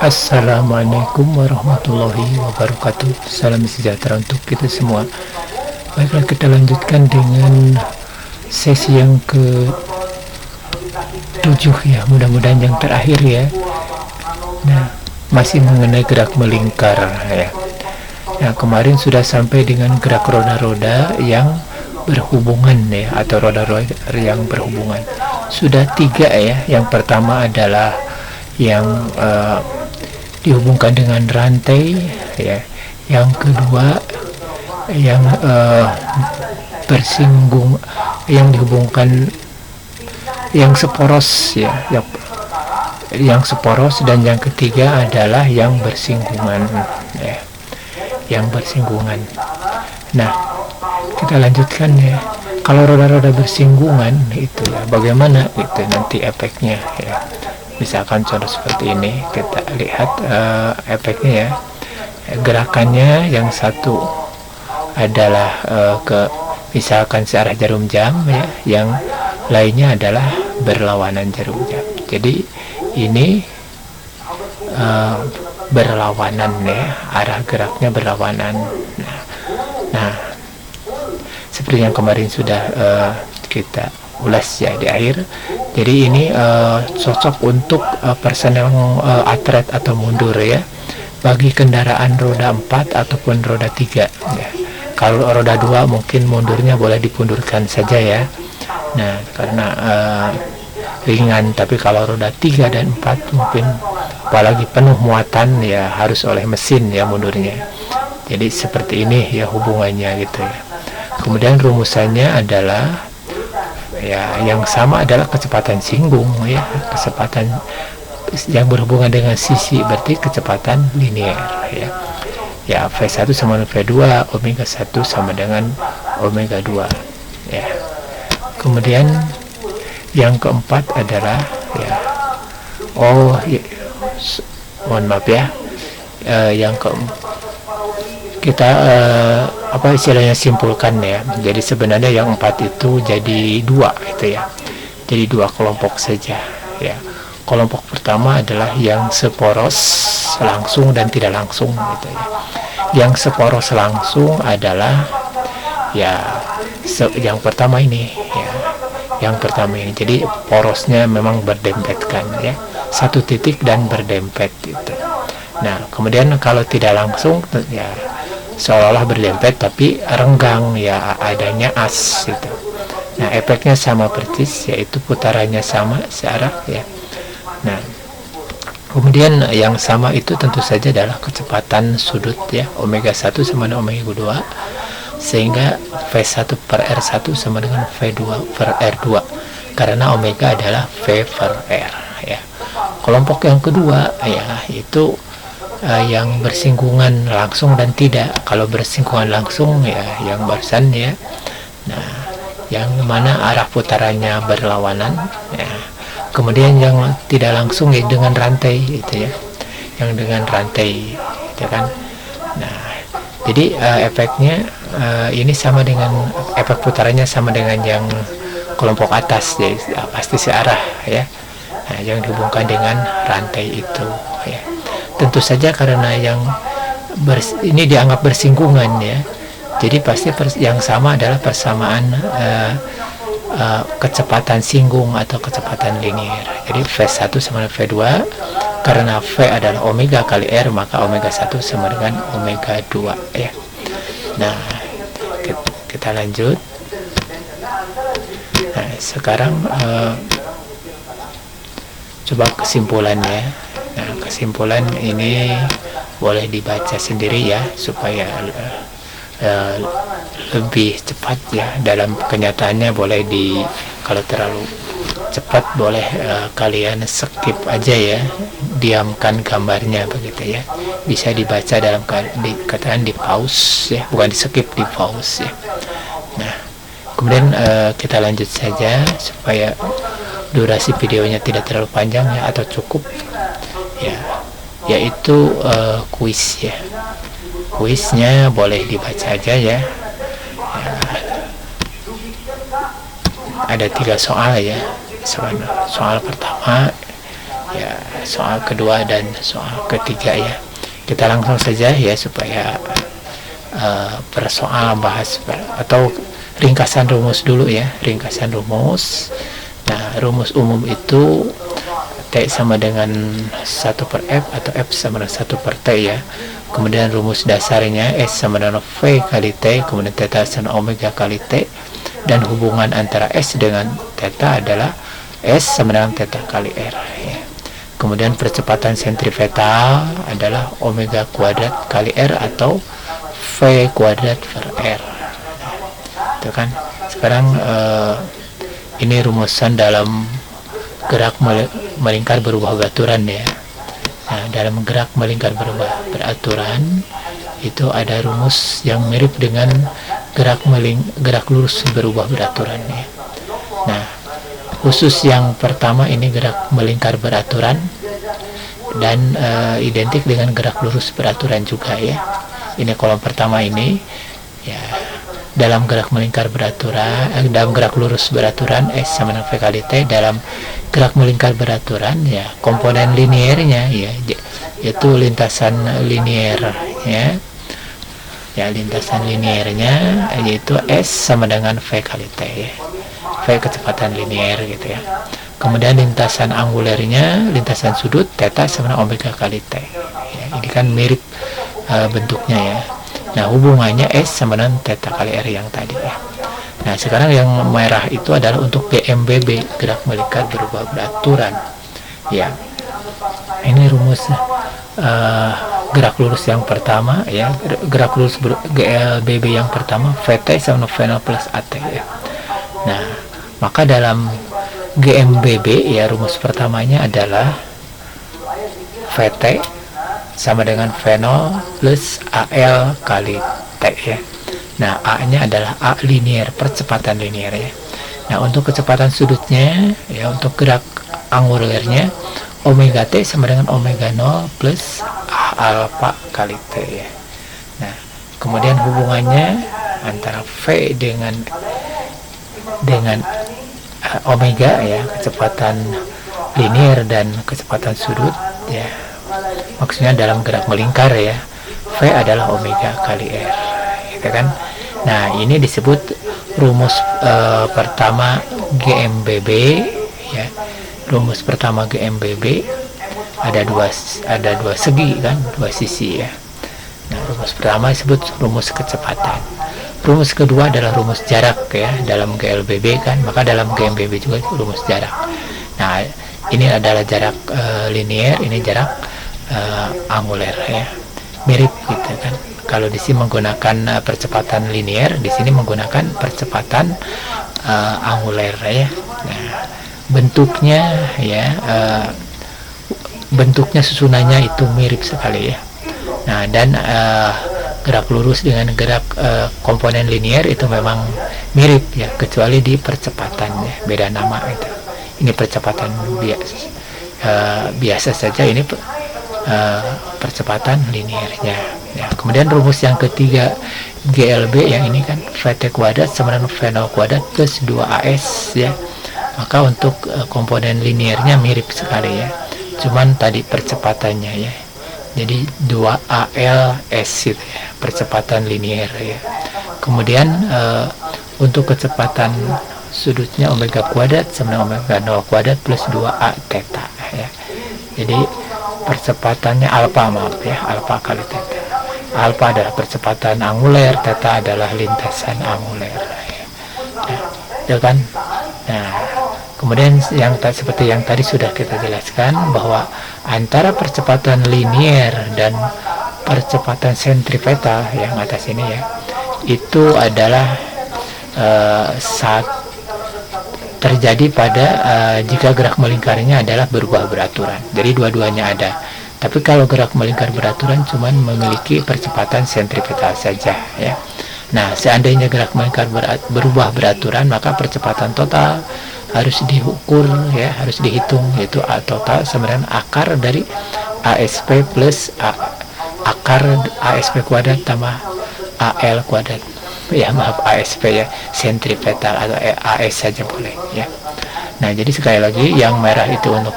Assalamualaikum warahmatullahi wabarakatuh. Salam sejahtera untuk kita semua. Baiklah, kita lanjutkan dengan sesi yang ke-7 ya, mudah-mudahan yang terakhir ya. Nah, masih mengenai gerak melingkar ya. Nah, kemarin sudah sampai dengan gerak roda-roda yang berhubungan ya, atau roda-roda yang berhubungan. Sudah 3 ya. Yang pertama adalah yang dihubungkan dengan rantai ya. Yang kedua yang bersinggung, yang dihubungkan, yang seporos ya, yang seporos, dan yang ketiga adalah yang bersinggungan ya, yang bersinggungan. Nah, kita lanjutkan ya. Kalau roda-roda bersinggungan itu ya, bagaimana itu nanti efeknya ya. Misalkan contoh seperti ini, kita lihat efeknya ya. Gerakannya yang satu adalah misalkan searah jarum jam ya, yang lainnya adalah berlawanan jarum jam. Jadi ini berlawanan ya, arah geraknya berlawanan. Nah, seperti yang kemarin sudah kita ulas ya di akhir. Jadi ini cocok untuk personel atlet atau mundur ya, bagi kendaraan roda 4 ataupun roda 3 ya. Kalau roda 2 mungkin mundurnya boleh dipundurkan saja ya. Nah, karena ringan. Tapi kalau roda 3 dan 4 mungkin apalagi penuh muatan ya, harus oleh mesin ya mundurnya. Jadi seperti ini ya hubungannya gitu ya. Kemudian rumusannya adalah ya, yang sama adalah kecepatan singgung ya, kecepatan yang berhubungan dengan sisi, berarti kecepatan linear ya. Ya, V1 sama dengan V2, omega 1 sama dengan omega 2 ya. Kemudian yang keempat adalah ya, mohon maaf ya, yang kita apa istilahnya, simpulkan ya. Jadi sebenarnya yang 4 itu jadi 2 itu ya. Jadi 2 kelompok saja ya. Kelompok pertama adalah yang seporos langsung dan tidak langsung gitu ya. Yang seporos langsung adalah ya yang pertama ini ya. Yang pertama ini. Jadi porosnya memang berdempetkan ya. Satu titik dan berdempet gitu. Nah, kemudian kalau tidak langsung ya seolah-olah berdempet tapi renggang ya, adanya as gitu. Nah, efeknya sama persis, yaitu putarannya sama searah ya. Nah, kemudian yang sama itu tentu saja adalah kecepatan sudut ya, omega 1 sama dengan omega 2, sehingga V1 per R1 sama dengan V2 per R2, karena omega adalah V per R ya. Kelompok yang kedua ya, itu yang bersinggungan langsung dan tidak. Kalau bersinggungan langsung ya yang barusan ya. Nah, yang mana arah putarannya berlawanan ya. Kemudian yang tidak langsung ya dengan rantai itu ya. Yang dengan rantai itu kan. Nah, jadi efeknya ini sama dengan efek putarannya sama dengan yang kelompok atas, jadi pasti searah ya. Nah, yang dihubungkan dengan rantai itu ya. Tentu saja karena yang ini dianggap bersinggungan ya, jadi pasti yang sama adalah persamaan kecepatan singgung atau kecepatan linear. Jadi V1 sama dengan V2, karena V adalah omega kali R, maka omega 1 sama dengan omega 2 ya. Nah, kita lanjut. Nah, sekarang coba kesimpulannya. Nah, kesimpulan ini boleh dibaca sendiri ya, supaya lebih cepat ya. Dalam kenyataannya boleh kalau terlalu cepat boleh kalian skip aja ya, diamkan gambarnya begitu ya. Bisa dibaca dalam dikatakan di pause ya, bukan di skip, di pause ya. Nah, kemudian kita lanjut saja supaya durasi videonya tidak terlalu panjang ya, atau cukup ya, yaitu kuis ya. Kuisnya boleh dibaca aja ya. Ada 3 soal ya. Soal pertama ya soal kedua dan soal ketiga ya. Kita langsung saja ya supaya per soal bahas atau ringkasan rumus dulu ya, ringkasan rumus. Nah, rumus umum itu T sama dengan 1 per F atau F sama dengan 1 per T ya. Kemudian rumus dasarnya S sama dengan V kali T, kemudian theta sama omega kali T, dan hubungan antara S dengan theta adalah S sama dengan theta kali R ya. Kemudian percepatan sentripetal adalah omega kuadrat kali R atau V kuadrat per R. Nah, itu kan. Sekarang ini rumusan dalam gerak melingkar berubah beraturan ya. Nah, dalam gerak melingkar berubah beraturan itu ada rumus yang mirip dengan gerak lurus berubah beraturan ya. Nah, khusus yang pertama ini gerak melingkar beraturan dan identik dengan gerak lurus beraturan juga ya. Ini kolom pertama ini ya. Dalam gerak melingkar beraturan, dalam gerak lurus beraturan S sama dengan V kali T. Dalam gerak melingkar beraturan ya, komponen linearnya ya, yaitu lintasan linear ya. Ya, lintasan linearnya yaitu S sama dengan V kali T ya. V kecepatan linear gitu ya. Kemudian lintasan angulernya, lintasan sudut theta sama dengan omega kali T ya. Ini kan mirip bentuknya ya. Nah, hubungannya S sama dengan theta kali R yang tadi ya. Nah, sekarang yang merah itu adalah untuk GMBB, gerak melingkar berubah beraturan ya. Ini rumus gerak lurus yang pertama ya, gerak lurus GLBB yang pertama VT sama V0 plus AT ya. Nah, maka dalam GMBB ya, rumus pertamanya adalah VT sama dengan V0 plus AL kali T ya. Nah, A-nya adalah A linear, percepatan linear ya. Nah, untuk kecepatan sudutnya ya, untuk gerak angulernya omega T sama dengan omega 0 plus A alpha kali T ya. Nah, kemudian hubungannya antara V dengan omega ya, kecepatan linear dan kecepatan sudut ya. Maksudnya dalam gerak melingkar ya, V adalah omega kali R gitu kan. Nah, ini disebut rumus pertama GMBB ya. Rumus pertama GMBB ada dua segi kan, dua sisi ya. Nah, rumus pertama disebut rumus kecepatan. Rumus kedua adalah rumus jarak ya, dalam GLBB kan, maka dalam GMBB juga rumus jarak. Nah, ini adalah jarak linear, ini jarak anguler ya, mirip gitu kan. Kalau di sini menggunakan percepatan linear, di sini menggunakan percepatan anguler ya. Nah, bentuknya ya, bentuknya susunannya itu mirip sekali ya. Nah, dan gerak lurus dengan gerak komponen linear itu memang mirip ya, kecuali di percepatannya beda nama itu. Ini percepatan biasa saja, ini percepatan linearnya ya. Kemudian rumus yang ketiga GLB yang ini kan VT kuadrat sama dengan V0 kuadrat plus 2AS ya. Maka untuk komponen linearnya mirip sekali ya, cuman tadi percepatannya ya, jadi 2ALS gitu ya, percepatan linear ya. Kemudian untuk kecepatan sudutnya omega kuadrat sama dengan omega 0 kuadrat plus 2A theta ya. Jadi percepatannya alpha, alpha kali theta. Alpha adalah percepatan anguler, theta adalah lintasan anguler ya. Nah, ya kan. Nah, kemudian yang seperti yang tadi sudah kita jelaskan bahwa antara percepatan linear dan percepatan sentripetal yang atas ini ya, itu adalah saat terjadi pada jika gerak melingkarnya adalah berubah beraturan. Jadi dua-duanya ada. Tapi kalau gerak melingkar beraturan cuman memiliki percepatan sentripetal saja ya. Nah, seandainya gerak melingkar berubah beraturan, maka percepatan total harus diukur ya, harus dihitung, yaitu A total sama dengan akar dari ASP plus akar ASP kuadrat tambah AL kuadrat. Ya, maaf, ASP ya, sentripetal atau AS saja boleh ya. Nah, jadi sekali lagi yang merah itu untuk